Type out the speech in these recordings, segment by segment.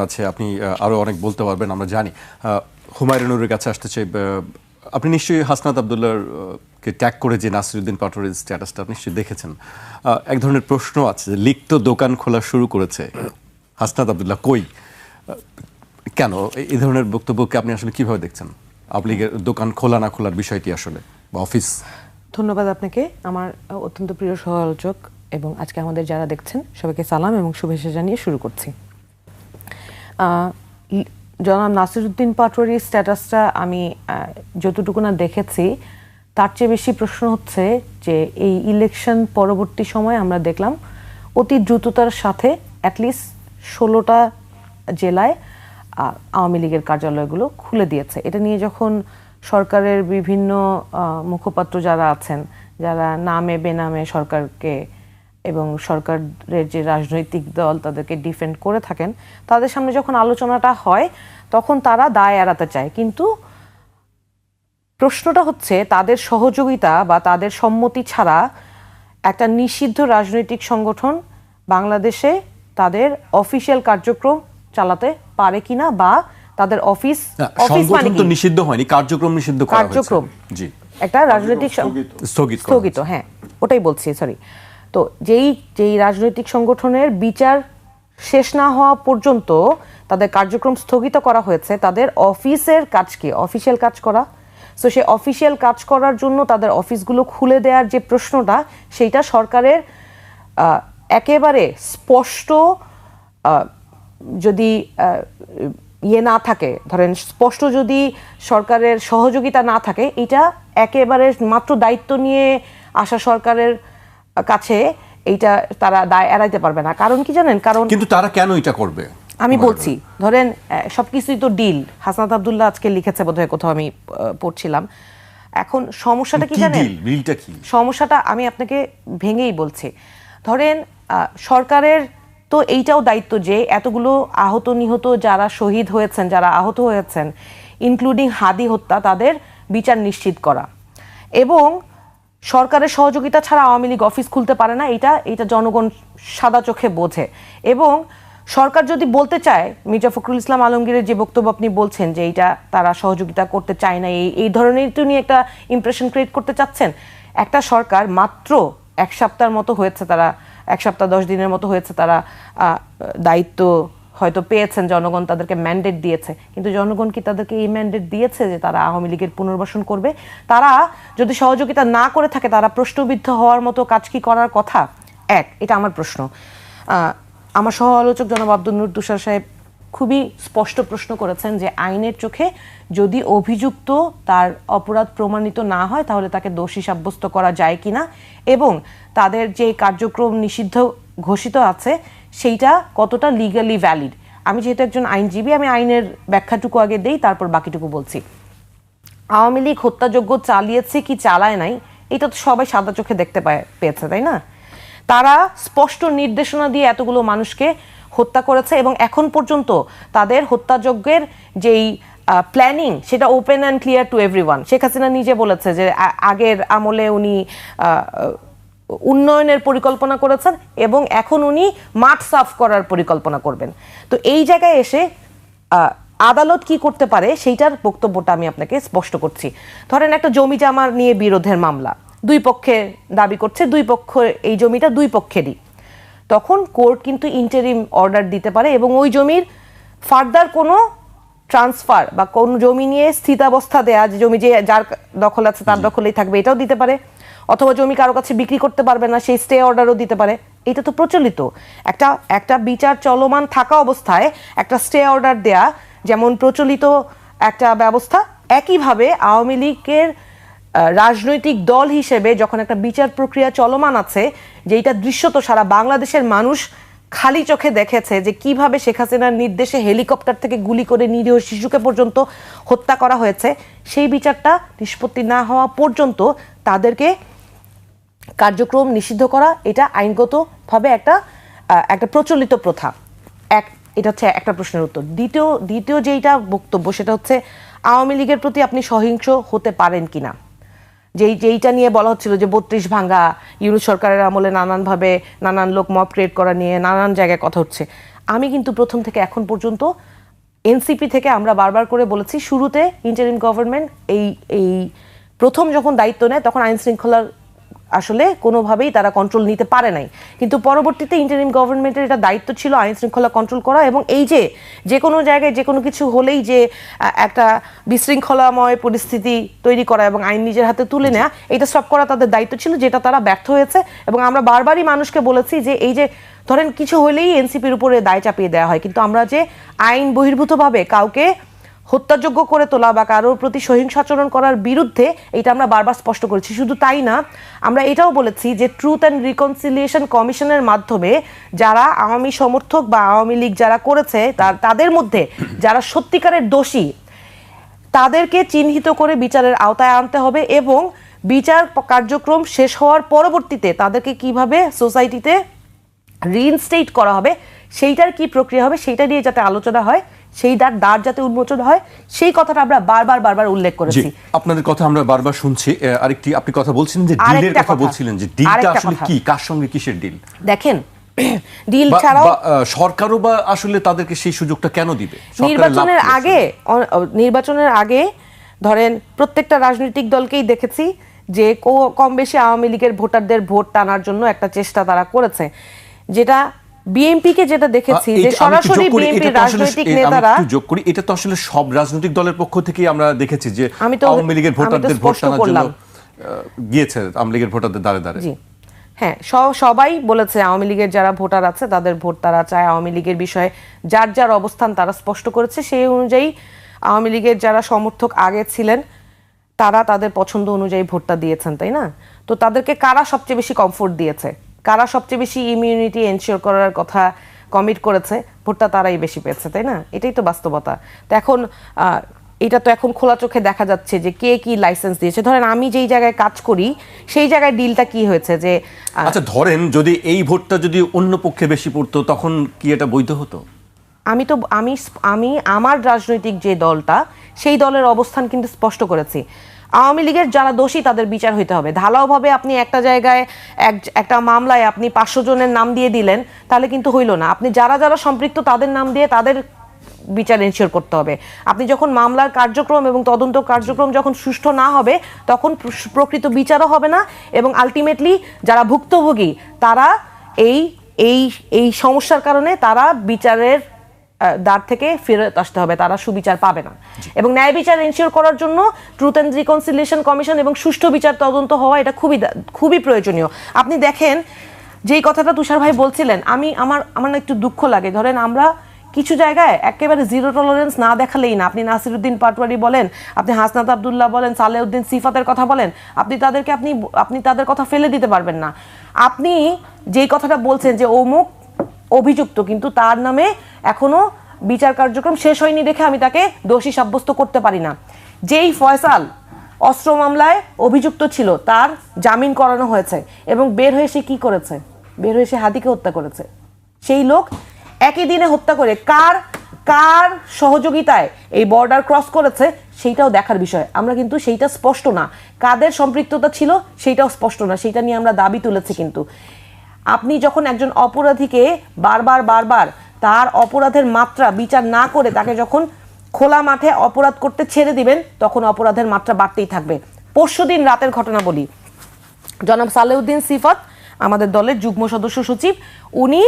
আছে, আপনি আরো অনেক বলতে পারবেন আমরা জানি। হুমায়ুনুরের কাছে আসতে চাই। আপনি নিশ্চয়ই হাসনাত আবদুল্লাহর কে ট্যাগ করে যে নাসিরউদ্দিন পাটোয়ারির স্ট্যাটাসটা আপনি নিশ্চয়ই দেখেছেন। এক ধরনের প্রশ্ন আছে যে লিখিত দোকান খোলা শুরু করেছে হাসনাত আবদুল্লাহ, কই কেন? এই ধরনের বক্তব্যকে আপনি আসলে কিভাবে দেখছেন? আওয়ামী লীগের দোকান খোলা না খোলার বিষয়টি আসলে বা অফিস। ধন্যবাদ আপনাকে, আমার অত্যন্ত প্রিয় সহ-আলোচক এবং আজকে আমাদের যারা দেখছেন সবাইকে সালাম এবং শুভেচ্ছা জানিয়ে শুরু করছি। জনাব নাসিরউদ্দিন পাটোয়ারির স্ট্যাটাসটা আমি যতটুকু না দেখেছি তার চেয়ে বেশি প্রশ্ন হচ্ছে যে এই ইলেকশন পরবর্তী সময়ে আমরা দেখলাম অতি দ্রুততার সাথে অ্যাটলিস্ট 16টা জেলায় আওয়ামী লীগের কার্যালয়গুলো খুলে দিয়েছে। এটা নিয়ে যখন সরকারের বিভিন্ন মুখপাত্র যারা আছেন, যারা নামে বেনামে সরকারকে এবং সরকারের যে রাজনৈতিক দল তাদেরকে ডিফেন্ড করে থাকেন, তাদের সামনে যখন আলোচনাটা হয় তখন তারা দায় এড়াতে চায়। কিন্তু প্রশ্নটা হচ্ছে তাদের সহযোগিতা বা তাদের সম্মতি ছাড়া একটা নিষিদ্ধ রাজনৈতিক সংগঠন বাংলাদেশে তাদের অফিসিয়াল কার্যক্রম চালাতে পারে কিনা, বা তাদের অফিস মানে তো নিষিদ্ধ হয়নি, কার্যক্রম নিষিদ্ধ করা হয়েছে। কার্যক্রম জি, একটা রাজনৈতিক স্থগিত, হ্যাঁ ওটাই বলছি, সরি। তো যেই রাজনৈতিক সংগঠনের বিচার শেষ না হওয়া পর্যন্ত তাদের কার্যক্রম স্থগিত করা হয়েছে, তাদের অফিসের কাজ কি? অফিসিয়াল কাজ করা। সো সেই অফিসিয়াল কাজ করার জন্য তাদের অফিসগুলো খুলে দেওয়ার যে প্রশ্নটা, সেইটা সরকারের একেবারে স্পষ্ট যদি না থাকে, ধরেন স্পষ্ট যদি সরকারের সহযোগিতা না থাকে, এটা একেবারে মাত্র দায়িত্ব নিয়ে আসা সরকারের কাছে এইটা তারা দায় এড়াইতে পারবে না। কারণ কি জানেন? কারণ কিন্তু তারা কেন এটা করবে আমি বলছি, ধরেন সবকিছুই তো ডিল। হাসনাত আবদুল্লাহ আজকে লিখেছে বোধহয় কোথাও, আমি পড়ছিলাম। এখন সমস্যাটা কি জানেন? সমস্যাটা আমি আপনাকে ভেঙেই বলছি। ধরেন সরকারের তো এইটাও দায়িত্ব যে এতগুলো আহত নিহত যারা শহীদ হয়েছেন, যারা আহত হয়েছেন, ইনক্লুডিং হাদি হত্যা, তাদের বিচার নিশ্চিত করা। এবং সরকারের সহযোগিতা ছাড়া আওয়ামী লীগ অফিস খুলতে পারে না, এটা জনগণ সাদা চোখে বোঝে। এবং সরকার যদি বলতে চায়, মির্জা ফখরুল ইসলাম আলমগীরের যে বক্তব্য আপনি বলছেন যে এইটা তারা সহযোগিতা করতে চায় না, এই ধরনের তো নিয়ে একটা ইমপ্রেশন ক্রিয়েট করতে চাচ্ছেন। একটা সরকার মাত্র 1 সপ্তাহের মতো হয়েছে, তারা 1 সপ্তাহ 10 দিনের মতো হয়েছে তারা দায়িত্ব হয়তো পেয়েছেন, জনগণ তাদেরকে ম্যান্ডেট দিয়েছে। কিন্তু জনগণ কি তাদেরকে এই ম্যান্ডেট দিয়েছে যে তারা আওয়ামী লীগের পুনর্বাসন করবে? তারা যদি সহযোগিতা না করে থাকে, তারা প্রশ্নবিদ্ধ হওয়ার মতো কাজ কি করার কথা? এটা আমার প্রশ্ন। আমার সহ আলোচক জনাব আব্দুল নূর তুষার সাহেব খুবই স্পষ্ট প্রশ্ন করেছেন যে আইনের চোখে যদি অভিযুক্ত তার অপরাধ প্রমাণিত না হয় তাহলে তাকে দোষী সাব্যস্ত করা যায় কিনা, এবং তাদের যে কার্যক্রম নিষিদ্ধ ঘোষিত আছে সেইটা কতটা লিগালি ভ্যালিড। আমি যেহেতু একজন আইনজীবী, আমি আইনের ব্যাখ্যাটুকু আগে দেই, তারপর বাকিটুকু বলছি। আওয়ামী লীগ হত্যাযজ্ঞ চালিয়েছে কি চালায় নাই, এটা তো সবাই সাদা চোখে দেখতে পেয়েছে, তাই না? তারা স্পষ্ট নির্দেশনা দিয়ে এতগুলো মানুষকে হত্যা করেছে এবং এখন পর্যন্ত তাদের হত্যাযজ্ঞের যেই প্ল্যানিং, সেটা open and clear to everyone. Sheikh Hasina নিজে বলেছে যে আগের আমলে উনি উন্নয়নের পরিকল্পনা করেছেন এবং এখন উনি মাঠ সাফ করার পরিকল্পনা করবেন। তো এই জায়গায় এসে আদালত কি করতে পারে সেইটার বক্তব্যটা আমি আপনাকে স্পষ্ট করছি। ধরেন একটা জমি জামা নিয়ে বিরোধের মামলা, দুই পক্ষে দাবি করছে, দুই পক্ষ এই জমিটা দুই পক্ষেরই। তখন কোর্ট কিন্তু ইন্টারিম অর্ডার দিতে পারে এবং ওই জমির ফার্দার কোনো ট্রান্সফার বা কোন জমি নিয়ে স্থিতাবস্থা দেয়া, যে জমি যে যার দখল আছে তার দখলেই থাকবে, এটাও দিতে পারে। অথবা জমি কারো কাছে বিক্রি করতে পারবে না, সেই স্টে অর্ডারও দিতে পারে। এটা তো প্রচলিত। একটা বিচার চলমান থাকা অবস্থায় একটা স্টে অর্ডার দেয়া যেমন প্রচলিত একটা ব্যবস্থা, একইভাবে আওয়ামী লীগের রাজনৈতিক দল হিসেবে যখন একটা বিচার প্রক্রিয়া চলমান আছে, যেটা দৃশ্যত সারা বাংলাদেশের মানুষ খালি চোখে দেখেছে যে কিভাবে শেখ হাসিনার নির্দেশে হেলিকপ্টার থেকে গুলি করে নিরীহ শিশুকে পর্যন্ত হত্যা করা হয়েছে, সেই বিচারটা নিষ্পত্তি না হওয়া পর্যন্ত তাদেরকে কার্যক্রম নিষিদ্ধ করা, এটা আইনগতভাবে একটা প্রচলিত প্রথা। এটা হচ্ছে একটা প্রশ্নের উত্তর। দ্বিতীয় যেইটা বক্তব্য, সেটা হচ্ছে আওয়ামী লীগের প্রতি আপনি সহিংস হতে পারেন কিনা। যেইটা নিয়ে বলা হচ্ছিল যে 32 ভাঙ্গা, ইউনূস সরকারের আমলে নানানভাবে নানান লোক মব ক্রিয়েট করা নিয়ে নানান জায়গায় কথা হচ্ছে। আমি কিন্তু প্রথম থেকে এখন পর্যন্ত এনসিপি থেকে আমরা বারবার করে বলেছি, শুরুতে ইন্টারিম গভর্নমেন্ট এই প্রথম যখন দায়িত্ব নেয় তখন আইন শৃঙ্খলার আসলে কোনোভাবেই তারা কন্ট্রোল নিতে পারে নাই, কিন্তু পরবর্তীতে ইন্টারিম গভর্নমেন্টের এটা দায়িত্ব ছিল আইন শৃঙ্খলা কন্ট্রোল করা, এবং এই যে কোনো জায়গায় যে কোনো কিছু হলেই যে একটা বিশৃঙ্খলাময় পরিস্থিতি তৈরি করা এবং আইন নিজের হাতে তুলে নেওয়া, এটা স্টপ করা তাদের দায়িত্ব ছিল, যেটা তারা ব্যর্থ হয়েছে। এবং আমরা বারবারই মানুষকে বলেছি যে এই যে ধরেন কিছু হলেই এনসিপির উপরে দায় চাপিয়ে দেওয়া হয়, কিন্তু আমরা যে আইন বহির্ভূতভাবে কাউকে হত্যাযোগ্য করে তোলা বা কারোর প্রতি সহিংসাচরণ করার বিরুদ্ধে, এটা আমরা বারবার স্পষ্ট করেছি। শুধু তাই না, আমরা এটাও বলেছি যে ট্রুথ অ্যান্ড রিকনসিলিয়েশন কমিশনের মাধ্যমে যারা আওয়ামী সমর্থক বা আওয়ামী লীগ যারা করেছে তাদের মধ্যে যারা সত্যিকারের দোষী তাদেরকে চিহ্নিত করে বিচারের আওতায় আনতে হবে, এবং বিচার কার্যক্রম শেষ হওয়ার পরবর্তীতে তাদেরকে কিভাবে সোসাইটিতে রিইনস্টেট করা হবে, সেইটার কি প্রক্রিয়া হবে, সেইটা নিয়ে যাতে আলোচনা হয়, সেই দ্বার যাতে উন্মোচন হয়, সেই কথাটা আমরা বারবার উল্লেখ করেছি। আপনাদের কথা আমরা বারবার শুনছি। আরেকটি আপনি কথা বলছিলেন যে ডিলের কথা বলছিলেন, যে ডিলটা আসলে কি, কার সঙ্গে কিসের ডিল? দেখেন, ডিল ছাড়াও সরকারও বা আসলে তাদেরকে সেই সুযোগটা কেন দিবে? নির্বাচনের আগে ধরেন প্রত্যেকটা রাজনৈতিক দলকেই দেখেছি যে কম বেশি আওয়ামী লীগের ভোটারদের ভোট টানার জন্য একটা চেষ্টা তারা করেছে, যেটা বিএনপিকে যেটা দেখেছি যে সরাসরি বিএনপির রাজনৈতিক নেতারা, যোগ করি, এটা তো আসলে সব রাজনৈতিক দলের পক্ষ থেকেই আমরা দেখেছি যে আওয়ামী লীগের ভোটারদের ভোট টানার জন্য গিয়েছে, আওয়ামী লীগের ভোটারদের দ্বারে দ্বারে। জি হ্যাঁ, সবাই বলেছে আওয়ামী লীগের যারা ভোটার আছে তাদের ভোট তারা চায়, আওয়ামী লীগের বিষয়ে যার অবস্থান তারা স্পষ্ট করেছে, সেই অনুযায়ী আওয়ামী লীগের যারা সমর্থক আগে ছিলেন তারা তাদের পছন্দ অনুযায়ী ভোটটা দিয়েছেন, তাই না? তো তাদেরকে কারা সবচেয়ে বেশি কমফোর্ট দিয়েছে, কারা সবচেয়ে বেশি ইমিউনিটি এনশিওর করার কথা কমিট করেছে, ভোটটা তারাই বেশি পেয়েছে, তাই না? এটাই তো বাস্তবতা। তো এখন এটা তো এখন খোলা চোখে দেখা যাচ্ছে যে কে কি লাইসেন্স দিয়েছে। ধরেন আমি যেই জায়গায় কাজ করি সেই জায়গায় ডিলটা কি হয়েছে যে, আচ্ছা ধরেন যদি এই ভোটটা যদি অন্য পক্ষে বেশি পড়তো তখন কি এটা বৈধ হতো? আমি আমার রাজনৈতিক যে দলটা, সেই দলের অবস্থান কিন্তু স্পষ্ট করেছি। আওয়ামী লীগের যারা দোষী তাদের বিচার হইতে হবে। ঢালাওভাবে আপনি একটা জায়গায় একটা মামলায় আপনি 500 জনের নাম দিয়ে দিলেন, তাহলে কিন্তু হইল না। আপনি যারা সম্পৃক্ত তাদের নাম দিয়ে তাদের বিচার এনশিওর করতে হবে। আপনি যখন মামলার কার্যক্রম এবং তদন্ত কার্যক্রম যখন সুষ্ঠু না হবে, তখন প্রকৃত বিচারও হবে না, এবং আলটিমেটলি যারা ভুক্তভোগী তারা এই সমস্যার কারণে তারা বিচারের দ্বার থেকে ফেরত আসতে হবে, তারা সুবিচার পাবে না। এবং ন্যায় বিচার এনশিওর করার জন্য ট্রুথ অ্যান্ড রিকনসিলিয়েশন কমিশন এবং সুষ্ঠু বিচার তদন্ত হওয়া এটা খুবই প্রয়োজনীয়। আপনি দেখেন যেই কথাটা তুষার ভাই বলছিলেন, আমার না একটু দুঃখ লাগে। ধরেন আমরা কিছু জায়গায় একেবারে জিরো টলারেন্স না দেখালেই না। আপনি নাসিরউদ্দিন পাটোয়ারি বলেন, আপনি হাসনাত আব্দুল্লাহ বলেন, সালেউদ্দিন সিফাতের কথা বলেন, আপনি তাদের কথা ফেলে দিতে পারবেন না। আপনি যেই কথাটা বলছেন যে অমুক অভিযুক্ত, কিন্তু তার নামে এখনো বিচার কার্যক্রম শেষ হয়নি দেখে আমি তাকে দোষী সাব্যস্ত করতে পারি না। যেই ফয়সাল অস্ত্র মামলায় অভিযুক্ত ছিল তার জামিন করানো হয়েছে, এবং বের হয়ে সে কি করেছে? বের হয়ে সে হাদিকে হত্যা করেছে। সেই লোক একই দিনে হত্যা করে কার সহযোগিতায় এই বর্ডার ক্রস করেছে সেইটাও দেখার বিষয়। আমরা কিন্তু সেইটা স্পষ্ট না, কাদের সম্পৃক্ততা ছিল সেইটাও স্পষ্ট না, সেইটা নিয়ে আমরা দাবি তুলেছি। কিন্তু আপনি যখন একজন অপরাধীকে বারবার তার অপরাধের মাত্রা বিচার না করে তাকে যখন খোলা মাঠে অপরাধ করতে ছেড়ে দিবেন, তখন অপরাধের মাত্রা বাড়তেই থাকবে। পরশুদিন রাতের ঘটনা বলি, জনাব সালেউদ্দিন সিফাত আমাদের দলের যুগ্ম সদস্য সচিব, উনি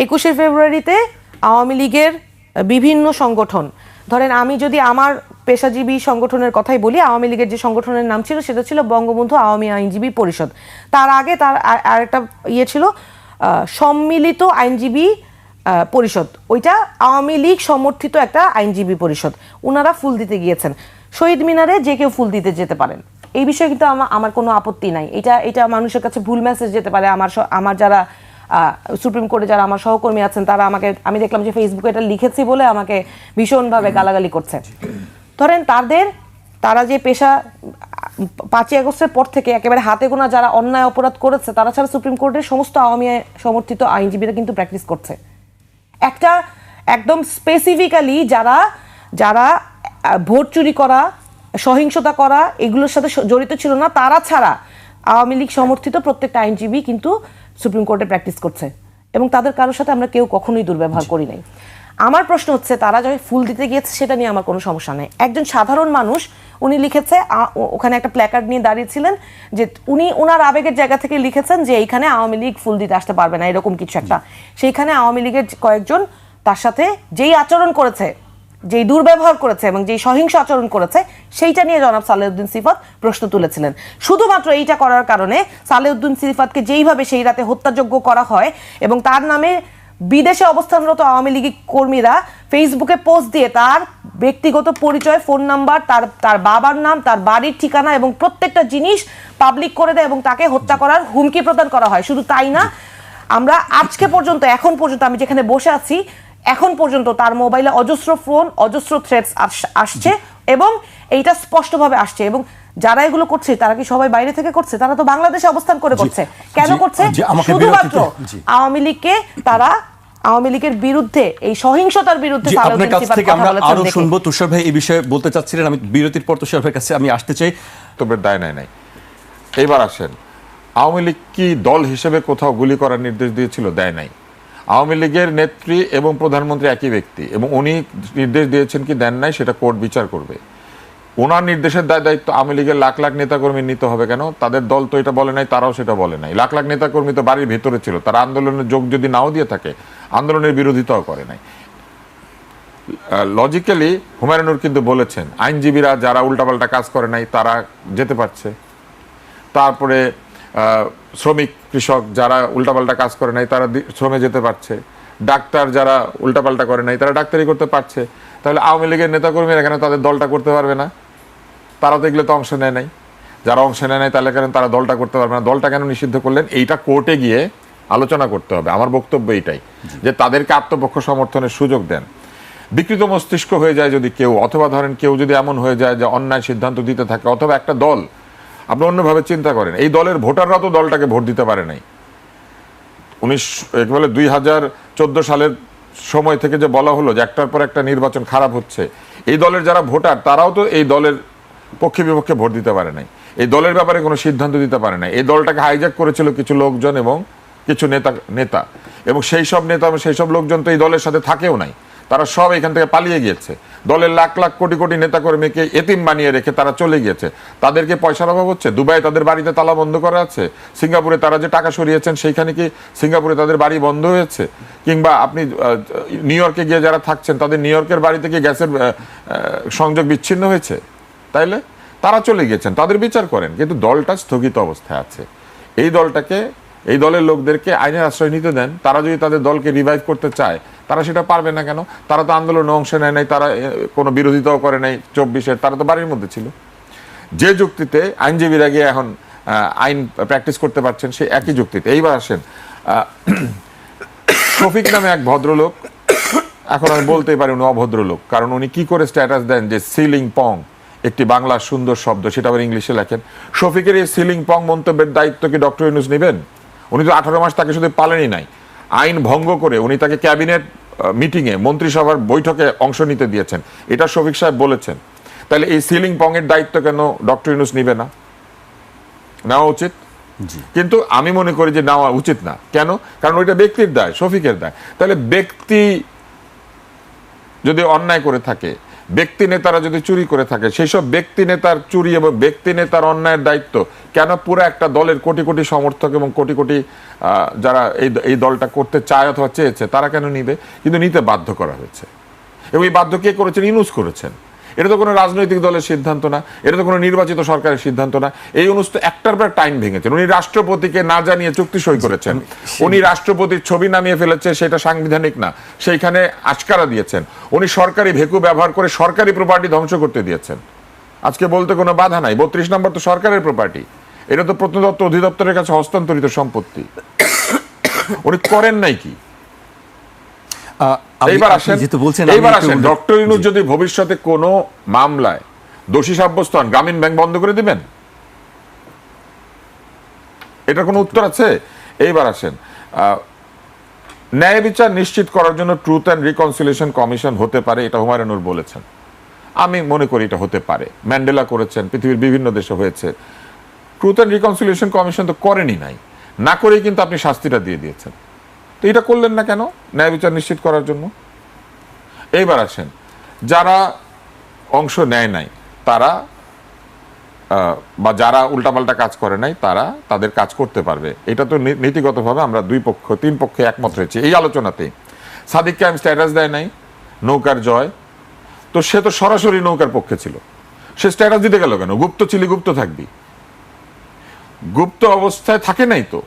21শে ফেব্রুয়ারিতে আওয়ামী লীগের বিভিন্ন সংগঠন, ধরেন আমি যদি আমার পেশাজীবী সংগঠনের কথাই বলি, আওয়ামী লীগের যে সংগঠনের নাম ছিল সেটা ছিল বঙ্গবন্ধু আওয়ামী আইনজীবী পরিষদ। তার আগে তার আরেকটা ছিল সম্মিলিত আইনজীবী পরিষদ, ওইটা আওয়ামী লীগ সমর্থিত একটা আইনজীবী পরিষদ। ওনারা ফুল দিতে গিয়েছেন শহীদ মিনারে, যে কেউ ফুল দিতে যেতে পারেন, এই বিষয়ে কিন্তু আমার কোনো আপত্তি নাই। এটা মানুষের কাছে ভুল মেসেজ যেতে পারে। আমার যারা সুপ্রিম কোর্টে যারা আমার সহকর্মী আছেন তারা আমি দেখলাম যে ফেসবুকে এটা লিখেছি বলে আমাকে ভীষণভাবে গালাগালি করছে। ধরেন তারা যে পেশা 5ই আগস্টের পর থেকে একেবারে হাতে গোনা যারা অন্যায় অপরাধ করেছে, তারা ছাড়া সুপ্রিম কোর্টের সমস্ত আওয়ামী সমর্থিত আইনজীবীরা কিন্তু প্র্যাকটিস করছে। একটা একদম স্পেসিফিক্যালি যারা ভোট চুরি করা, সহিংসতা করা এগুলোর সাথে জড়িত ছিল না, তারা ছাড়া আওয়ামী লীগ সমর্থিত প্রত্যেকটা আইনজীবী কিন্তু সুপ্রিম কোর্টে প্র্যাকটিস করছে। এবং তাদের কারোর সাথে আমরা কেউ কখনোই দুর্ব্যবহার করি নাই। আমার প্রশ্ন হচ্ছে তারা যখন ফুল দিতে গিয়েছে সেটা নিয়ে আমার কোনো সমস্যা নেই। একজন সাধারণ মানুষ উনি লিখেছে, ওখানে একটা প্ল্যাকার্ড নিয়ে দাঁড়িয়েছিলেন, যে উনি ওনার আবেগের জায়গা থেকে লিখেছেন যে এইখানে আওয়ামী লীগ ফুল দিতে আসতে পারবে না, এরকম কিছু একটা। সেইখানে আওয়ামী লীগের কয়েকজন তার সাথে যেই আচরণ করেছে, যেই দুর্ব্যবহার করেছে এবং যেই সহিংস আচরণ করেছে, সেইটা নিয়ে জনাব সালেউদ্দিন সিফাত প্রশ্ন তুলেছিলেন। শুধুমাত্র এইটা করার কারণে সালেউদ্দিন সিফাতকে যেইভাবে সেই রাতে হত্যাযোগ্য করা হয় এবং তার নামে বিদেশে অবস্থানরত আওয়ামী লীগ কর্মীরা ফেসবুকে পোস্ট দিয়ে তার ব্যক্তিগত পরিচয়, ফোন নাম্বার, তার বাবার নাম, তার বাড়ির ঠিকানা এবং প্রত্যেকটা জিনিস পাবলিক করে দেয় এবং তাকে হত্যা করার হুমকি প্রদান করা হয়। শুধু তাই না, আমরা আজকে পর্যন্ত, এখন পর্যন্ত আমি যেখানে বসে আছি, এখন পর্যন্ত তার মোবাইলে অজস্র ফোন, অজস্র থ্রেটস আসছে এবং এইটা স্পষ্টভাবে আসছে। এবং যারা এগুলো করছে তারা কি সবাই বাইরে থেকে করছে? তারা তো বাংলাদেশে অবস্থান করে করছে। কেন করছে? শুধুমাত্র আওয়ামী লীগকে, তারা আওয়ামী লীগের বিরুদ্ধে, এই সহিংসতার বিরুদ্ধে। আপনার কাছ থেকে আমরা আরো শুনবো। তুষার ভাই এই বিষয়ে বলতে চাচ্ছিলেন, আমি বিরতির পর তুষার ভাইয়ের কাছে আমি আসতে চাই। তবে দায় নাই। এইবার আসেন, আওয়ামী লীগ কি দল হিসেবে কোথাও গুলি করার নির্দেশ দিয়েছিল? দেয় নাই। আওয়ামী লীগের নেত্রী এবং প্রধানমন্ত্রী একই ব্যক্তি, এবং উনি নির্দেশ দিয়েছেন কি দেন নাই সেটা কোর্ট বিচার করবে। ওনার নির্দেশের দায়িত্ব আওয়ামী লীগের লাখ লাখ নেতাকর্মী নিতে হবে কেন? তাদের দল তো এটা বলে নাই, তারাও সেটা বলে নাই। লাখ লাখ নেতাকর্মী তো বাড়ির ভেতরে ছিল, তারা আন্দোলনের যোগ যদি নাও দিয়ে থাকে, আন্দোলনের বিরোধিতাও করে নাই। লজিক্যালি হুমায়ুনুর কিন্তু বলেছেন আইনজীবীরা যারা উল্টাপাল্টা কাজ করে নাই তারা যেতে পারছে। তারপরে শ্রমিক কৃষক যারা উল্টাপাল্টা কাজ করে নাই তারা শ্রমে যেতে পারছে। ডাক্তার যারা উল্টাপাল্টা করে নাই তারা ডাক্তারি করতে পারছে। তাহলে আওয়ামী লীগের নেতাকর্মীরা কেন তাদের দলটা করতে পারবে না? তারা তো এগুলো তো অংশ নেয় নাই। যারা অংশ নেয় নাই তাহলে কেন তারা দলটা করতে পারবে না? দলটা কেন নিষিদ্ধ করলেন? এইটা কোর্টে গিয়ে আলোচনা করতে হবে। আমার বক্তব্য এইটাই, যে তাদেরকে আত্মপক্ষ সমর্থনের সুযোগ দেন। বিকৃত মস্তিষ্ক হয়ে যায় যদি কেউ, অথবা ধরেন কেউ যদি এমন হয়ে যায় যে অন্যায় সিদ্ধান্ত দিতে থাকে, অথবা একটা দল, আপনি অন্যভাবে চিন্তা করেন, এই দলের ভোটাররা তো দলটাকে ভোট দিতে পারে নাই। 2014 সালের সময় থেকে যে বলা হলো যে একটার পর একটা নির্বাচন খারাপ হচ্ছে, এই দলের যারা ভোটার তারাও তো এই দলের পক্ষে বিপক্ষে ভোট দিতে পারে নাই, এই দলের ব্যাপারে কোনো সিদ্ধান্ত দিতে পারে নাই। এই দলটাকে হাইজ্যাক করেছিল কিছু লোকজন এবং কিছু নেতা, এবং সেই সব নেতা এবং সেই সব লোকজন তো এই দলের সাথে থাকেও নাই, তারা সব এখান থেকে পালিয়ে গিয়েছে। দলের লাখ লাখ কোটি কোটি নেতাকর্মীকে এতিম বানিয়ে রেখে তারা চলে গিয়েছে। তাদেরকে পয়সার অভাব হচ্ছে? দুবাই তাদের বাড়িতে তালা বন্ধ করা আছে? সিঙ্গাপুরে তারা যে টাকা সরিয়েছেন সেইখানে কি সিঙ্গাপুরে তাদের বাড়ি বন্ধ হয়েছে? কিংবা আপনি নিউ ইয়র্কে গিয়ে যারা থাকছেন তাদের নিউ ইয়র্কের বাড়ি থেকে গ্যাসের সংযোগ বিচ্ছিন্ন হয়েছে? তাইলে তারা চলে গিয়েছেন, তাদের বিচার করেন। কিন্তু দলটা স্থগিত অবস্থায় আছে। এই দলটাকে, এই দলের লোকদেরকে আইনের আশ্রয় নিতে দেন। তারা যদি তাদের দলকে রিভাইভ করতে চায় তারা সেটা পারবে না কেন? তারা তো আন্দোলনে অংশ নেয় নাই, তারা কোনো বিরোধিতাও করে নাই 24-এর, তারা তো বাড়ির মধ্যে ছিল। যে যুক্তিতে আইনজীবীরা গিয়ে এখন আইন প্র্যাকটিস করতে পারছেন, সেই একই যুক্তিতে। এইবার আসেন, শফিক নামে এক ভদ্রলোক, এখন আমি বলতেই পারি উনি অভদ্রলোক, কারণ উনি কি করে স্ট্যাটাস দেন যে সিলিং পং একটি বাংলা সুন্দর শব্দ, সেটা আবার ইংলিশে লেখেন। শফিকের এই সিলিং পং মন্তব্যের দায়িত্ব কি ডক্টর ইউনূস নেবেন? উনি তো 18 মাস তাকে শুধু পালেনই নাই, আইন ভঙ্গ করে উনি তাকে ক্যাবিনেট মিটিংয়ে, মন্ত্রিসভার বৈঠকে অংশ নিতে দিয়েছেন, এটা শফিক সাহেব বলেছেন। তাহলে এই সিলিং পং এর দায়িত্ব কেন ডক্টর ইউনূস নিবে না? নেওয়া উচিত। কিন্তু আমি মনে করি যে নেওয়া উচিত না। কেন? কারণ ওইটা ব্যক্তির দায়, শফিকের দায়। তাহলে ব্যক্তি যদি অন্যায় করে থাকে, ব্যক্তি নেতারা যদি চুরি করে থাকে, সেই সব ব্যক্তি নেতার চুরি এবং ব্যক্তি নেতার অন্যায়ের দায়িত্ব কেন পুরো একটা দলের কোটি কোটি সমর্থক এবং কোটি কোটি যারা এই দলটা করতে চায় অথবা চেয়েছে তারা কেন নিবে? কিন্তু নিতে বাধ্য করা হয়েছে। এবং এই বাধ্য কে করেছেন? ইউনূস করেছেন। এটা তো কোনো রাজনৈতিক দলের সিদ্ধান্ত না, এটা তো কোনো নির্বাচিত সরকারের সিদ্ধান্ত না। এই ইউনূস তো একটার পর টাইম ভেঙেছেন। উনি রাষ্ট্রপতিকে না জানিয়ে চুক্তি সই করেছেন, উনি রাষ্ট্রপতির ছবি নামিয়ে ফেলেছে, সেটা সাংবিধানিক না, সেইখানে আশকারা দিয়েছেন। উনি সরকারি ভেকু ব্যবহার করে সরকারি প্রপার্টি ধ্বংস করতে দিয়েছেন। আজকে বলতে কোনো বাধা নাই, 32 নম্বর তো সরকারের প্রপার্টি, এটা তো প্রত্নতত্ত্ব অধিদপ্তরের কাছে হস্তান্তরিত সম্পত্তি। উনি করেন নাই কি? এইবার আসেন, ডক্টর ইউনূস যদি ভবিষ্যতে কোনো মামলায় দোষী সাব্যস্ত হন, গ্রামীণ ব্যাংক বন্ধ করে দিবেন? এটা কোনো উত্তর আছে? এইবার আসেন, ন্যায় বিচার নিশ্চিত করার জন্য ট্রুথ অ্যান্ড রিকনসিলিয়েশন কমিশন হতে পারে, এটা হুমায়ুনুর বলেছেন। আমি মনে করি এটা হতে পারে। ম্যান্ডেলা করেছেন, পৃথিবীর বিভিন্ন দেশে হয়েছে। ট্রুথ অ্যান্ড রিকনসিলিয়েশন কমিশন তো করেনি নাই, না করেই কিন্তু আপনি শাস্তিটা দিয়ে দিয়েছেন। তো এটা করলেন না কেন ন্যায় বিচার নিশ্চিত করার জন্য? এইবার আসেন, যারা অংশ নেয় নাই তারা বা যারা উল্টাপাল্টা কাজ করে নাই তারা তাদের কাজ করতে পারবে, এটা তো নীতিগতভাবে আমরা তিন পক্ষে একমত হয়েছে এই আলোচনাতেই। সাদিককে আমি স্ট্যাটাস দেয় নাই, নৌকার জয়, তো সে তো সরাসরি নৌকার পক্ষে ছিল, সে স্ট্যাটাস দিতে গেল কেন? গুপ্ত ছিলি গুপ্ত থাকবি, গুপ্ত অবস্থায় থাকে নাই তো,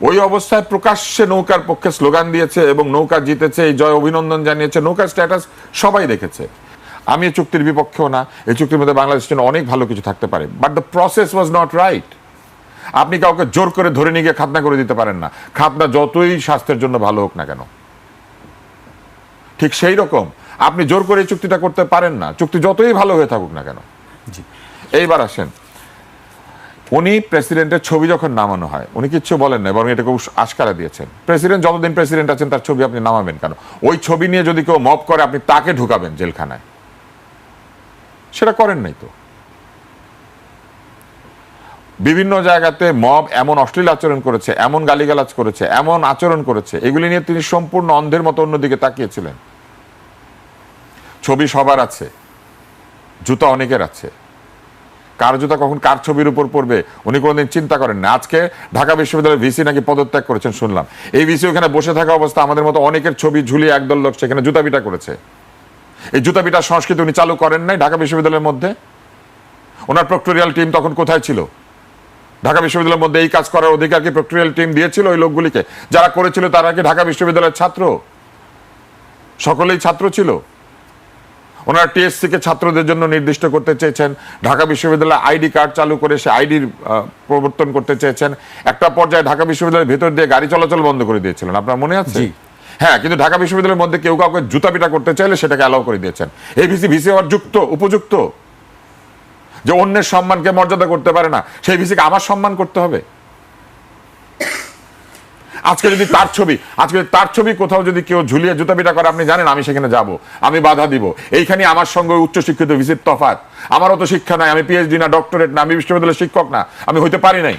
ওই অবস্থায় প্রকাশ্যে নৌকার পক্ষে স্লোগান দিয়েছে এবং নৌকা জিতেছে, এই জয় অভিনন্দন জানিয়েছে, নৌকার স্ট্যাটাস সবাই দেখেছে। আমি এই চুক্তির বিপক্ষেও না, এই চুক্তির মধ্যে বাংলাদেশের জন্য অনেক ভালো কিছু থাকতে পারে, but the process was not right. আপনি কাউকে জোর করে ধরে নিয়ে গিয়ে খাতনা করে দিতে পারেন না, খাতনা যতই স্বাস্থ্যের জন্য ভালো হোক না কেন। ঠিক সেই রকম আপনি জোর করে এই চুক্তিটা করতে পারেন না, চুক্তি যতই ভালো হয়ে থাকুক না কেন। এইবার আসেন, উনি প্রেসিডেন্টের ছবি যখন নামানো হয় উনি কিচ্ছু বলেন না, বরং এটাকে আশকারা দিয়েছেন। প্রেসিডেন্ট যতদিন প্রেসিডেন্ট আছেন তার ছবি আপনি নামাবেন কেন? ওই ছবি নিয়ে যদি কেউ মব করে আপনি তাকে ঢুকাবেন জেলখানায়, সেটা করেন নাই তো। বিভিন্ন জায়গাতে মব এমন অশ্লীল আচরণ করেছে, এমন গালিগালাজ করেছে, এমন আচরণ করেছে, এগুলি নিয়ে তিনি সম্পূর্ণ অন্ধের মতো অন্যদিকে তাকিয়েছিলেন। ছবি সবার আছে, জুতা অনেকের আছে, কার জুতা কখন কার ছবির উপর পড়বে উনি কোনোদিন চিন্তা করেন না। আজকে ঢাকা বিশ্ববিদ্যালয়ের ভিসি নাকি পদত্যাগ করেছেন শুনলাম। এই ভিসি ওখানে বসে থাকা অবস্থা আমাদের মতো অনেকের ছবি ঝুলিয়ে একদল লোক সেখানে জুতাপিটা করেছে। এই জুতাপিটার সংস্কৃতি উনি চালু করেন নাই ঢাকা বিশ্ববিদ্যালয়ের মধ্যে। ওনার প্রক্টোরিয়াল টিম তখন কোথায় ছিল? ঢাকা বিশ্ববিদ্যালয়ের মধ্যে এই কাজ করার অধিকার কি প্রক্টোরিয়াল টিম দিয়েছিল ওই লোকগুলিকে? যারা করেছিল তারা কি ঢাকা বিশ্ববিদ্যালয়ের ছাত্র? সকলেই ছাত্র ছিল। ওনারা টিএসসি কে ছাত্রদের জন্য নির্দিষ্ট করতে চেয়েছেন, ঢাকা বিশ্ববিদ্যালয়ে আইডি কার্ড চালু করে সে আইডির প্রবর্তন করতে চেয়েছেন। একটা পর্যায়ে ঢাকা বিশ্ববিদ্যালয়ের ভেতর দিয়ে গাড়ি চলাচল বন্ধ করে দিয়েছিলেন, আপনার মনে আছে? হ্যাঁ, কিন্তু ঢাকা বিশ্ববিদ্যালয়ের মধ্যে কেউ কাউকে জুতাপিটা করতে চাইলে সেটাকে অ্যালাউ করে দিয়েছেন। এই ভিসি হওয়ার উপযুক্ত যে অন্যের সম্মানকে মর্যাদা করতে পারে না, সেই ভিসিকে আমার সম্মান করতে হবে? আজকে যদি তার ছবি কোথাও যদি কেউ ঝুলিয়ে জুতাপিটা করে, আপনি জানেন আমি সেখানে যাব, আমি বাধা দিব। এইখানে আমার সঙ্গে উচ্চশিক্ষিত ভিসির তফাৎ। আমার অত শিক্ষা নাই, আমি পিএইচডি না, ডক্টরেট না, আমি বিশ্ববিদ্যালয়ের শিক্ষক না, আমি হইতে পারি নাই।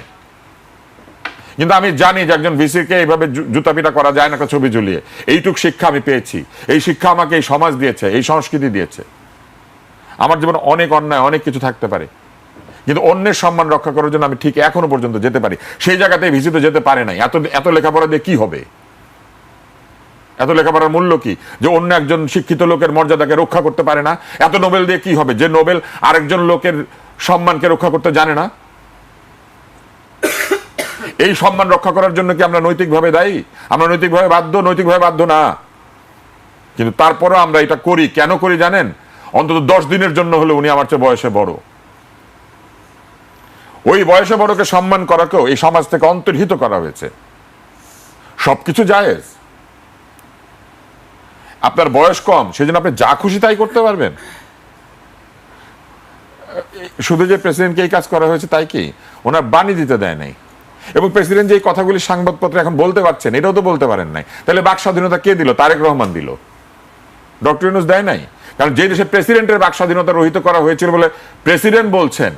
কিন্তু আমি জানি যে একজন ভিসিকে এইভাবে জুতাপিটা করা যায় না একটা ছবি ঝুলিয়ে। এইটুক শিক্ষা আমি পেয়েছি, এই শিক্ষা আমাকে এই সমাজ দিয়েছে, এই সংস্কৃতি দিয়েছে। আমার জীবনে অনেক অন্যায় অনেক কিছু থাকতে পারে, কিন্তু অন্যের সম্মান রক্ষা করার জন্য আমি ঠিক এখনো পর্যন্ত যেতে পারি। সেই জায়গাতে ভিসি তো যেতে পারে নাই। এত লেখাপড়া দিয়ে কি হবে? এত লেখাপড়ার মূল্য কি যে অন্য একজন শিক্ষিত লোকের মর্যাদাকে রক্ষা করতে পারে না? এত নোবেল দিয়ে কি হবে যে নোবেল আরেকজন লোকের সম্মানকে রক্ষা করতে জানে না? এই সম্মান রক্ষা করার জন্য কি আমরা নৈতিকভাবে দায়ী? আমরা নৈতিকভাবে বাধ্য না। কিন্তু তারপরেও আমরা এটা করি। কেন করি জানেন? অন্তত 10 দিনের জন্য হলে উনি আমার চেয়ে বয়সে বড়। ওই বয়সে বড়কে সম্মান করাকেও এই সমাজ থেকে অন্তর্হিত করা হয়েছে। সবকিছু জায়েজ। আপনার বয়স কম, সেজন্য আপনি যা খুশি তাই করতে পারবেন। শুধু যে প্রেসিডেন্টকে এই কাজ করা হয়েছে তাই কি? ওনার বাণী দিতে দেয় নাই। এবং প্রেসিডেন্ট যে এই কথাগুলি সংবাদপত্রে এখন বলতে পারছেন, এটাও তো বলতে পারেন নাই। তাহলে বাক স্বাধীনতা কে দিল? তারেক রহমান দিল, ডক্টর ইউনূস দেয় নাই। কারণ যে দেশে প্রেসিডেন্টের বাক স্বাধীনতা রহিত করা হয়েছিল বলে প্রেসিডেন্ট বলছেন,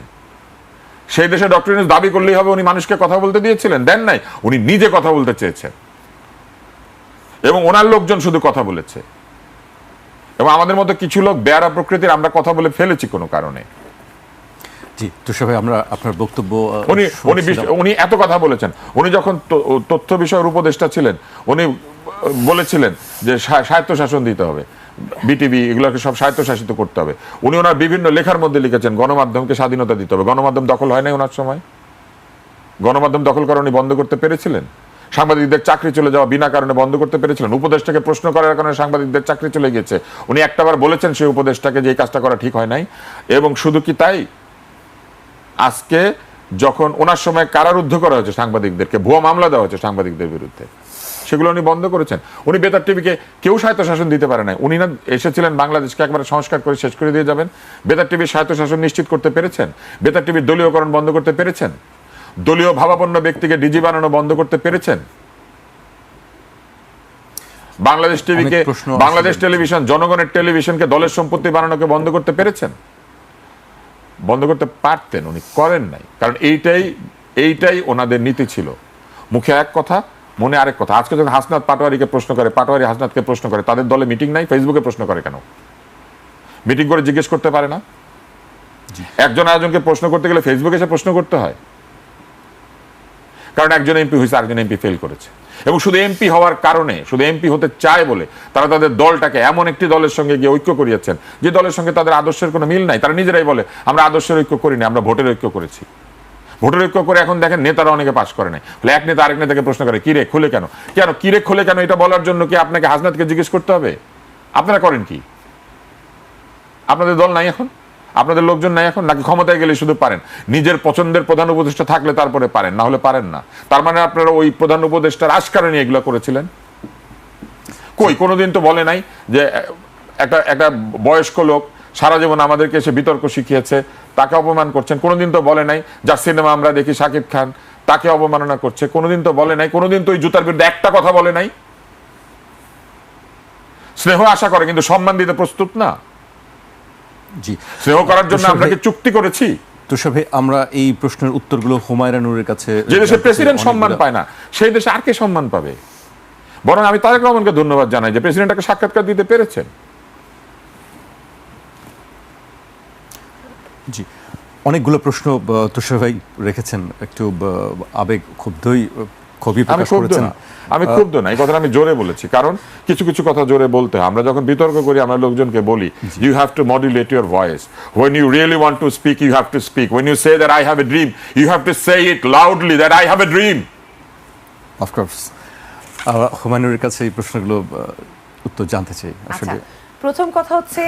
সেই দেশে ডক্টর ইউনূস দাবি করলেই হবে উনি মানুষকে কথা বলতে দিয়েছিলেন? দেন নাই। উনি নিজে কথা বলতে চেয়েছেন এবং ওনার লোকজন শুধু কথা বলেছে। এবং আমাদের মতো কিছু লোক বেয়ারা প্রকৃতির, আমরা কথা বলে ফেলেছি কোনো কারণে। জি তুষার ভাই, আমরা আপনার বক্তব্য উনি এত কথা বলেছেন। উনি যখন তথ্য বিষয়ের উপদেষ্টা ছিলেন উনি বলেছিলেন যে স্বায়ত্তশাসন দিতে হবে, বিটিভি এগুলোকে সব স্বায়ত্তশাসিত করতে হবে। উনি ওনার বিভিন্ন লেখার মধ্যে লিখেছেন গণমাধ্যমকে স্বাধীনতা দিতে হবে। গণমাধ্যম দখল হয় নাই ওনার সময়? গণমাধ্যম দখল করা উনি বন্ধ করতে পেরেছিলেন? সাংবাদিকদের চাকরি চলে যাওয়া বিনা কারণে বন্ধ করতে পেরেছিলেন? উপদেষ্টাকে প্রশ্ন করার কারণে সাংবাদিকদের চাকরি চলে গেছে, উনি একটাবার বলেছেন সেই উপদেষ্টাকে যে এই কাজটা করা ঠিক হয় নাই। এবং শুধু কি তাই, আজকে যখন ওনার সময় কারারুদ্ধ করা হয়েছে সাংবাদিকদেরকে, ভুয়া মামলা দেওয়া হয়েছে সাংবাদিকদের বিরুদ্ধে, সেগুলো উনি বন্ধ করেছেন। উনি বেতার টিভিকে কেউ স্বায়ত্তশাসন দিতে পারে নাই। উনি না এসেছিলেন বাংলাদেশকে একবারে সংস্কার করে শেষ করে দিয়ে যাবেন? বেতার টিভির স্বায়ত্তশাসন নিশ্চিত করতে পেরেছেন? বেতার টিভির দলীয়করণ বন্ধ করতে পেরেছেন? দলীয় ভাবাপন্ন ব্যক্তিকে ডিজি বানানো বন্ধ করতে পেরেছেন? বাংলাদেশ টিভিকে, বাংলাদেশ টেলিভিশন, জনগণের টেলিভিশনকে দলের সম্পত্তি বানানোকে বন্ধ করতে পেরেছেন? বন্ধ করতে পারতেন, উনি করেন নাই। কারণ এইটাই ওনাদের নীতি ছিল। মুখে এক কথা, মনে আরেক কথা, আজকে যখন হাসনাত পাটোয়ারিকে প্রশ্ন করে, পাটোয়ারি হাসনাতকে প্রশ্ন করে, তাদের দলে মিটিং নাই, ফেসবুকে প্রশ্ন করে কেন? মিটিং করে জিজ্ঞেস করতে পারে না? একজন আরেকজনকে প্রশ্ন করতে গেলে ফেসবুকে এসে প্রশ্ন করতে হয়? কারণ একজন এমপি হয়েছে, আরেকজন এমপি ফেল করেছে, এবং শুধু এমপি হওয়ার কারণে, শুধু এমপি হতে চায় বলে তারা তাদের দলটাকে এমন একটি দলের সঙ্গে গিয়ে ঐক্য করিয়েছেন যে দলের সঙ্গে তাদের আদর্শের কোনো মিল নাই। তারা নিজেরাই বলে আমরা আদর্শের ঐক্য করিনি, আমরা ভোটের ঐক্য করেছি। ভোটের ঐক্য করে এখন দেখেন নেতারা অনেকে পাশ করে নাই, এক নেতা আরেক নেতাকে প্রশ্ন করে কিরে খুলে কেন, কেন কিরে খুলে কেন, এটা বলার জন্য কি আপনাকে হাসনাতকে জিজ্ঞেস করতে হবে? আপনারা করেন কি? আপনাদের দল নাই এখন, আপনাদের লোকজন নাই এখন, নাকি ক্ষমতায় গেলে শুধু পারেন? নিজের পছন্দের প্রধান উপদেষ্টা থাকলে তারপরে পারেন, না হলে পারেন না। তার মানে আপনারা ওই প্রধান উপদেষ্টার আশকারা নিয়ে এগুলো করেছিলেন? কই কোনোদিন তো বলে নাই যে একটা বয়স্ক লোক সারা জীবন আমাদেরকে এসে বিতর্ক শিখিয়েছে, তাকে অপমান করছেন। কোনোদিন তো বলে নাই যার সিনেমা আমরা দেখি শাকিব খান, তাকে অবমাননা করছে। কোনোদিন তো বলে নাই, কোনোদিন তো ওই জুতার বিরুদ্ধে একটা কথা বলে নাই। স্নেহ আশা করে কিন্তু সম্মান দিতে প্রস্তুত না। জি, স্নেহ করার জন্য আমরা কি চুক্তি করেছি? তুষার ভাই, আমরা এই প্রশ্নের উত্তরগুলো হুমায়রা নূরের কাছে, যে দেশে প্রেসিডেন্ট সম্মান পায় না সেই দেশে আর কে সম্মান পাবে? বরং আমি তারেক রহমানকে ধন্যবাদ জানাই যে প্রেসিডেন্টকে সাক্ষাৎকার দিতে পেরেছেন। জি, অনেকগুলো প্রশ্ন তুষার ভাই রেখেছেন, একটু আবেগ ক্ষুব্ধই কবি প্রকাশ করেছেন। আমি ক্ষুব্ধ না, এই কথাটা আমি জোরে বলেছি, কারণ কিছু কিছু কথা জোরে বলতে হয়। আমরা যখন বিতর্ক করি আমরা লোকজনকে বলি you have to modulate your voice, when you really want to speak you have to speak, when you say that I have a dream you have to say it loudly that I have a dream. Of course. হুমায়ুনের কাছে এই প্রশ্নগুলো উত্তর জানতে চাই আসলে। প্রথম কথা হচ্ছে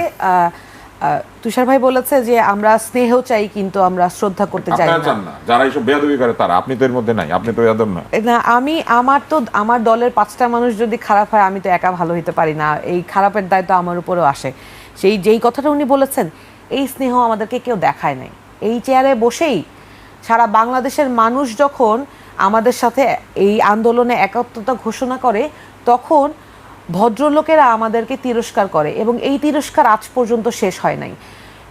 তুষার ভাই বলেছে যে আমরা স্নেহ চাই কিন্তু আমরা শ্রদ্ধা করতে চাই না। যারা এইসব বেয়াদবি করে তারা, আপনি তো এর মধ্যে নাই, আপনি তো বেয়াদব না। না, আমার দলের 5টা মানুষ যদি খারাপ হয় আমি তো একা ভালো হতে পারি না, এই খারাপের দায়িত্ব আমার উপরেও আসে। যেই কথাটা উনি বলেছেন, এই স্নেহ আমাদেরকে কেউ দেখায় নাই। এই চেয়ারে বসেই সারা বাংলাদেশের মানুষ যখন আমাদের সাথে এই আন্দোলনে একাত্মতা ঘোষণা করে তখন ভদ্রলোকেরা আমাদেরকে তিরস্কার করে, এবং এই তিরস্কার আজ পর্যন্ত শেষ হয় নাই।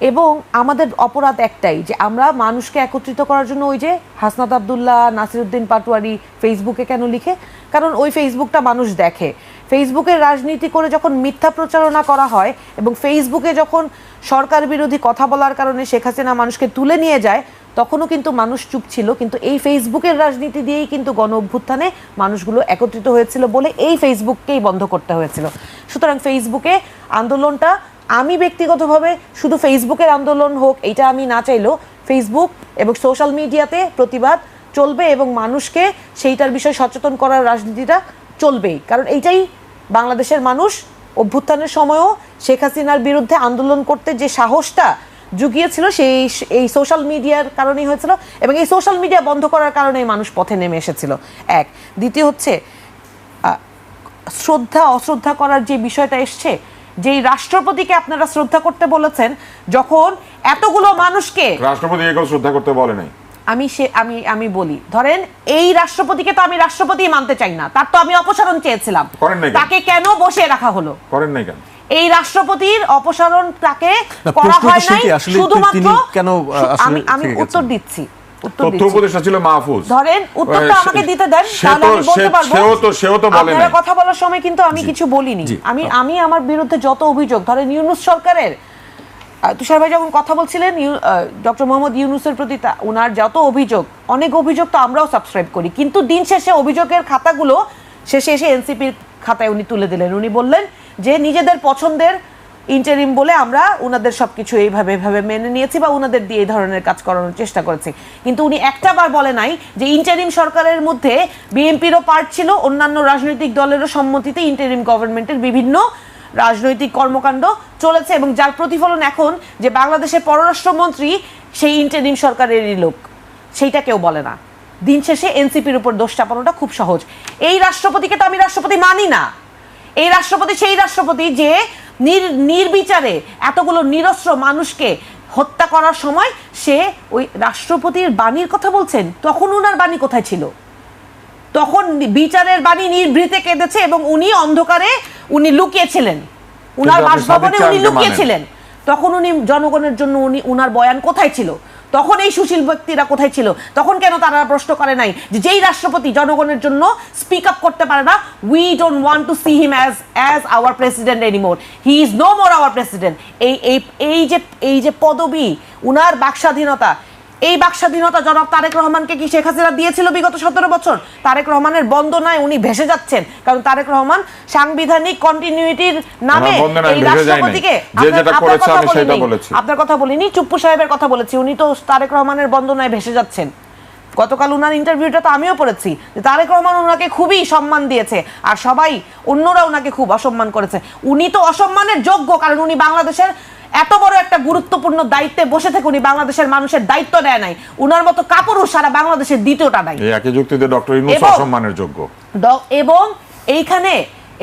এবং আমাদের অপরাধ একটাই যে আমরা মানুষকে একত্রিত করার জন্য ওই যে হাসনাত আব্দুল্লাহ, নাসিরউদ্দিন পাটোয়ারি ফেসবুকে কেন লিখে, কারণ ওই ফেসবুকটা মানুষ দেখে। ফেসবুকের রাজনীতি করে যখন মিথ্যা প্রচারণা করা হয় এবং ফেসবুকে যখন সরকার বিরোধী কথা বলার কারণে শেখ হাসিনা মানুষকে তুলে নিয়ে যায়, তখনও কিন্তু মানুষ চুপ ছিল। কিন্তু এই ফেসবুকের রাজনীতি দিয়েই কিন্তু গণ অভ্যুত্থানে মানুষগুলো একত্রিত হয়েছিল বলে এই ফেসবুককেই বন্ধ করতে হয়েছিল। সুতরাং ফেসবুকে আন্দোলনটা, আমি ব্যক্তিগতভাবে শুধু ফেসবুকের আন্দোলন হোক এইটা আমি না চাইলেও ফেসবুক এবং সোশ্যাল মিডিয়াতে প্রতিবাদ চলবে এবং মানুষকে সেইটার বিষয়ে সচেতন করার রাজনীতিটা চলবেই। কারণ এইটাই বাংলাদেশের মানুষ অভ্যুত্থানের সময়ও শেখ হাসিনার বিরুদ্ধে আন্দোলন করতে যে সাহসটা জুগিয়েছিল এই সোশ্যাল মিডিয়ার কারণেই হয়েছিল, এবং এই সোশ্যাল মিডিয়া বন্ধ করার কারণেই মানুষ পথে নেমে এসেছিল। এক, দ্বিতীয় হচ্ছে শ্রদ্ধা অশ্রদ্ধা করার যে বিষয়টা এসছে, যেই রাষ্ট্রপতিকে আপনারা শ্রদ্ধা করতে বলেছেন, যখন এতগুলো মানুষকে রাষ্ট্রপতি এগুলো শ্রদ্ধা করতে বলে নাই। আমি বলি, ধরেন এই রাষ্ট্রপতিকে তো আমি রাষ্ট্রপতি মানতে চাই না, তার তো আমি অপসারণ চেয়েছিলাম, তাকে কেন বসিয়ে রাখা হলো? করেন নাই কেন? এই রাষ্ট্রপতির অপসারণ তাকে করা হয় নাই শুধুমাত্র, আমি উত্তর দিচ্ছি। তথ্য উপদেষ্টা ছিল মাহফুজ। ধরেন উত্তরটা আমাকে দিতে দেন, তাহলে আমি বলতে পারবো। সেও তো বলে নাই। আপনারা কথা বলার সময় কিন্তু আমি কিছু বলিনি। আমি আমার বিরুদ্ধে যত অভিযোগ, ধরেন ইউনূস সরকারের, তুষার ভাই যখন কথা বলছিলেন ডক্টর মোহাম্মদ ইউনূসের প্রতি ওনার যত অভিযোগ, অনেক অভিযোগ তো আমরাও সাবস্ক্রাইব করি, কিন্তু দিন শেষে অভিযোগের খাতাগুলো শেষে এসে এনসিপির খাতায় উনি তুলে দিলেন। উনি বললেন যে নিজেদের পছন্দের ইন্টারিম বলে আমরা উনাদের সবকিছু এইভাবে মেনে নিয়েছি বা উনাদের দিয়ে এই ধরনের কাজ করানোর চেষ্টা করেছি, কিন্তু উনি একটা বার বলে নাই যে ইন্টারিম সরকারের মধ্যে বিএনপিরও পার্ট ছিল, অন্যান্য রাজনৈতিক দলেরও সম্মতিতে ইন্টারিম গভর্নমেন্টের বিভিন্ন রাজনৈতিক কর্মকাণ্ড চলেছে, এবং যার প্রতিফলন এখন যে বাংলাদেশের পররাষ্ট্রমন্ত্রী সেই ইন্টারিম সরকারেরই লোক, সেইটা কেউ বলে না। দিন শেষে এনসিপির উপর দোষ চাপানোটা খুব সহজ। এই রাষ্ট্রপতিকে তো আমি রাষ্ট্রপতি মানি না। এই রাষ্ট্রপতি সেই রাষ্ট্রপতি যে নির্বিচারে এতগুলো নিরস্ত্র মানুষকে হত্যা করার সময় সে ওই রাষ্ট্রপতির বাণীর কথা বলছেন, তখন উনার বাণী কোথায় ছিল? তখন বিচারের বাণী নির্ভীতে কেঁদেছে এবং উনি অন্ধকারে উনি লুকিয়েছিলেন, উনার বাসভবনে উনি লুকিয়েছিলেন, তখন উনি জনগণের জন্য উনার বয়ান কোথায় ছিল? তখন এই সুশীল ব্যক্তিরা কোথায় ছিল? তখন কেন তারা প্রশ্ন করে নাই যে যেই রাষ্ট্রপতি জনগণের জন্য স্পিক আপ করতে পারে না, we don't want to see him as our president anymore, he is no more our president. এই যে পদবি, উনার বাকস্বাধীনতা, এই বাকস্বাধীনতা জনাব তারেক রহমানকে কি শেখ হাসিনা দিয়েছিল বিগত 17 বছর? তারেক রহমানের বন্দনায় উনি ভেসে যাচ্ছেন, কারণ তারেক রহমান সাংবিধানিক কন্টিনিউইটির নামে এই রাষ্ট্রপতিকে, আপনার কথা বলিনি, চুপ্পু সাহেবের কথা বলেছি, উনি তো তারেক রহমানের বন্দনায় ভেসে যাচ্ছেন। গতকাল উনার ইন্টারভিউটা তো আমিও পড়েছি যে তারেক রহমান ওনাকে খুবই সম্মান দিয়েছে, আর সবাই অন্যরা ওনাকে খুব অসম্মান করেছে। উনি তো অসম্মানের যোগ্য, কারণ উনি বাংলাদেশের এত বড় একটা গুরুত্বপূর্ণ দায়িত্বে বসে থেকে উনি বাংলাদেশের মানুষের দায়িত্ব নেয় নাই। উনার মতো কাপুরুষ সারা বাংলাদেশের দ্বিতীয়টা নাই। এই একই যুক্তিতে ডক্টর ইউনূস অসম্মানের যোগ্য। এবং এইখানে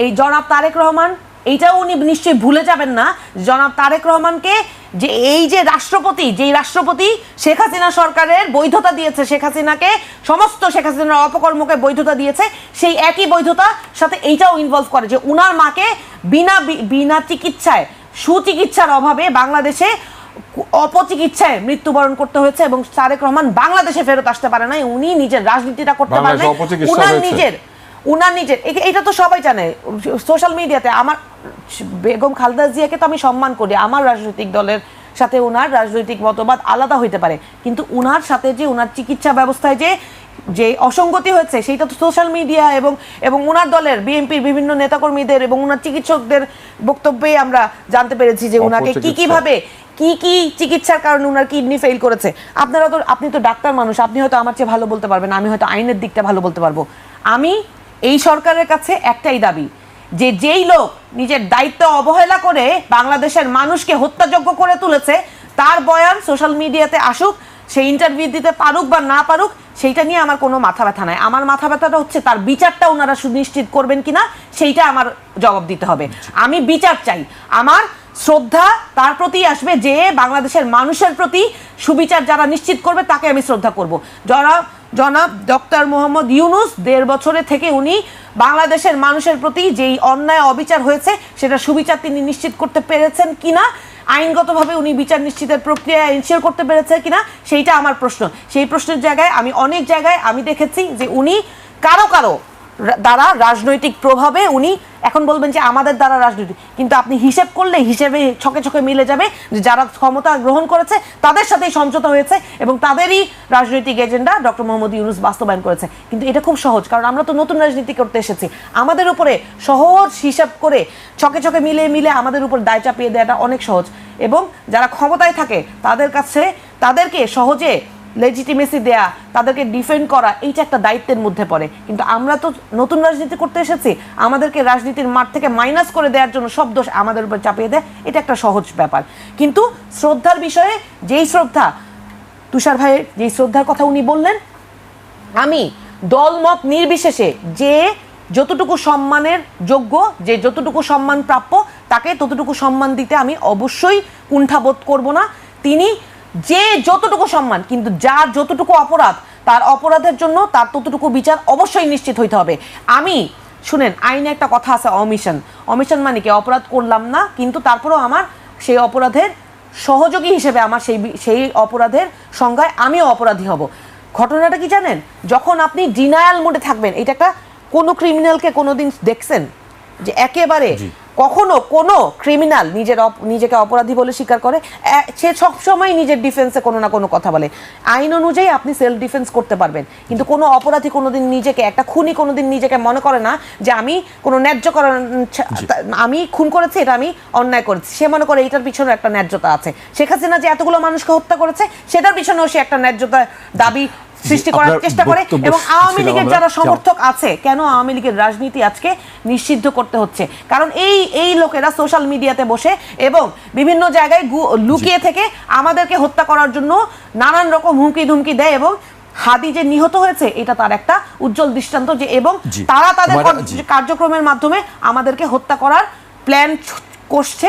এই জনাব তারেক রহমান, এইটাও উনি নিশ্চয়ই ভুলে যাবেন না, জনাব তারেক রহমানকে যে এই যে রাষ্ট্রপতি, যেই রাষ্ট্রপতি শেখ হাসিনা সরকারের বৈধতা দিয়েছে, শেখ হাসিনাকে সমস্ত শেখ হাসিনার অপকর্মকে বৈধতা দিয়েছে, সেই একই বৈধতার সাথে এইটাও ইনভলভ করে যে উনার মাকে বিনা চিকিৎসায়, সুচিকিৎসার অভাবে বাংলাদেশে অপচিকিৎসায় মৃত্যুবরণ করতে হয়েছে, এবং তারেক রহমান বাংলাদেশে ফেরত আসতে পারে নাই। উনি নিজের রাজনীতিটা করতে পারে নাই, উনার নিজের এটা তো সবাই জানে সোশ্যাল মিডিয়াতে। আমার বেগম খালেদা জিয়াকে তো আমি সম্মান করি, আমার রাজনৈতিক দলের সাথে উনার রাজনৈতিক মতবাদ আলাদা হইতে পারে, কিন্তু উনার সাথে যে উনার চিকিৎসা ব্যবস্থায় যে অসঙ্গতি হয়েছে সেটা তো সোশ্যাল মিডিয়া এবং উনার দলের বিএনপির বিভিন্ন নেতাকর্মীদের এবং উনার চিকিৎসকদের বক্তব্যে আমরা জানতে পেরেছি যে উনাকে কিভাবে কি চিকিৎসার কারণে উনার কিডনি ফেল করেছে। আপনি তো ডাক্তার মানুষ, আপনি হয়তো আমার চেয়ে ভালো বলতে পারবেন, আমি হয়তো আইনের দিকটা ভালো বলতে পারবো। আমি এই সরকারের কাছে একটাই দাবি, যে যেই লোক নিজের দায়িত্ব অবহেলা করে বাংলাদেশের মানুষকে হত্যাযোগ্য করে তুলেছে, তার বয়ান সোশ্যাল মিডিয়াতে আসুক, সে ইন্টারভিউ দিতে পারুক বা না পারুক, সেইটা নিয়ে আমার কোনো মাথা ব্যথা নাই। আমার মাথা ব্যথাটা হচ্ছে তার বিচারটা ওনারা সুনিশ্চিত করবেন কিনা, সেইটা আমার জবাব দিতে হবে। আমি বিচার চাই, আমার শ্রদ্ধা তার প্রতি আসবে যে বাংলাদেশের মানুষের প্রতি সুবিচার যারা নিশ্চিত করবে তাকে আমি শ্রদ্ধা করব। জনাব ডক্টর মোহাম্মদ ইউনূস 1.5 বছরে থেকে উনি বাংলাদেশের মানুষের প্রতি যেই অন্যায় অবিচার হয়েছে সেটা সুবিচার তিনি নিশ্চিত করতে পেরেছেন কিনা, আইনগতভাবে উনি বিচার নিশ্চিতের প্রক্রিয়া এনশিওর করতে পেরেছে কিনা, সেইটা আমার প্রশ্ন। সেই প্রশ্নের জায়গায় আমি অনেক জায়গায় আমি দেখেছি যে উনি কারো দ্বারা রাজনৈতিক প্রভাবে, উনি এখন বলবেন যে আমাদের দ্বারা রাজনৈতিক, কিন্তু আপনি হিসেব করলে হিসেবে ছকে মিলে যাবে যে যারা ক্ষমতা গ্রহণ করেছে তাদের সাথেই সমঝোতা হয়েছে এবং তাদেরই রাজনৈতিক এজেন্ডা ডক্টর মোহাম্মদ ইউনূস বাস্তবায়ন করেছে। কিন্তু এটা খুব সহজ, কারণ আমরা তো নতুন রাজনীতি করতে এসেছি, আমাদের উপরে সহজ হিসাব করে ছকে মিলে আমাদের উপর দায় চাপিয়ে দেওয়াটা অনেক সহজ, এবং যারা ক্ষমতায় থাকে তাদেরকে সহজে লেজিটিমেসি দেয়া, তাদেরকে ডিফেন্ড করা, এইটা একটা দায়িত্বের মধ্যে পড়ে। কিন্তু আমরা তো নতুন রাজনীতি করতে এসেছি, আমাদেরকে রাজনীতির মাঠ থেকে মাইনাস করে দেওয়ার জন্য সব দোষ আমাদের উপর চাপিয়ে দেয়, এটা একটা সহজ ব্যাপার। কিন্তু শ্রদ্ধার বিষয়ে যেই শ্রদ্ধা, তুষার ভাইয়ের যেই শ্রদ্ধার কথা উনি বললেন, আমি দলমত নির্বিশেষে যে যতটুকু সম্মানের যোগ্য, যে যতটুকু সম্মান প্রাপ্য, তাকে ততটুকু সম্মান দিতে আমি অবশ্যই কুণ্ঠাবোধ করব না। তিনি যে যতটুকু সম্মান, কিন্তু যার যতটুকু অপরাধ, তার অপরাধের জন্য তার ততটুকু বিচার অবশ্যই নিশ্চিত হইতে হবে। আমি শুনেন, আইনে একটা কথা আছে অমিশন মানে কি, অপরাধ করলাম না কিন্তু তারপরেও আমার সেই অপরাধের সহযোগী হিসেবে আমার সেই অপরাধের সংজ্ঞায় আমিও অপরাধী হব। ঘটনাটা কি জানেন, যখন আপনি ডিনায়াল মোডে থাকবেন, এটা একটা কোনো ক্রিমিনালকে কোনোদিন দেখছেন যে একেবারে কখনো কোনো ক্রিমিনাল নিজেকে অপরাধী বলে স্বীকার করে? সে সবসময় নিজের ডিফেন্সে কোনো না কোনো কথা বলে। আইন অনুযায়ী আপনি সেলফ ডিফেন্স করতে পারবেন, কিন্তু কোনো অপরাধী কোনোদিন নিজেকে, একটা খুনি কোনোদিন নিজেকে মনে করে না যে আমি কোনো ন্যায্যকরণ, আমি খুন করেছি, এটা আমি অন্যায় করেছি। সে মনে করে এটার পিছনে একটা ন্যায্যতা আছে। শেখ হাসিনা যে এতগুলো মানুষকে হত্যা করেছে, সেটার পিছনেও সে একটা ন্যায্যতা দাবি সৃষ্টি করার চেষ্টা করে। এবং আওয়ামী লীগের যারা সমর্থক আছে, কেন আওয়ামী লীগের রাজনীতি আজকে নিষিদ্ধ করতে হচ্ছে? কারণ এই লোকেরা সোশ্যাল মিডিয়াতে বসে এবং বিভিন্ন জায়গায় লুকিয়ে থেকে আমাদেরকে হত্যা করার জন্য নানান রকম হুমকি ধুমকি দেয়, এবং হাদি যে নিহত হয়েছে এটা তার একটা উজ্জ্বল দৃষ্টান্ত যে, এবং তারা তাদের কার্যক্রমের মাধ্যমে আমাদেরকে হত্যা করার প্ল্যান করছে।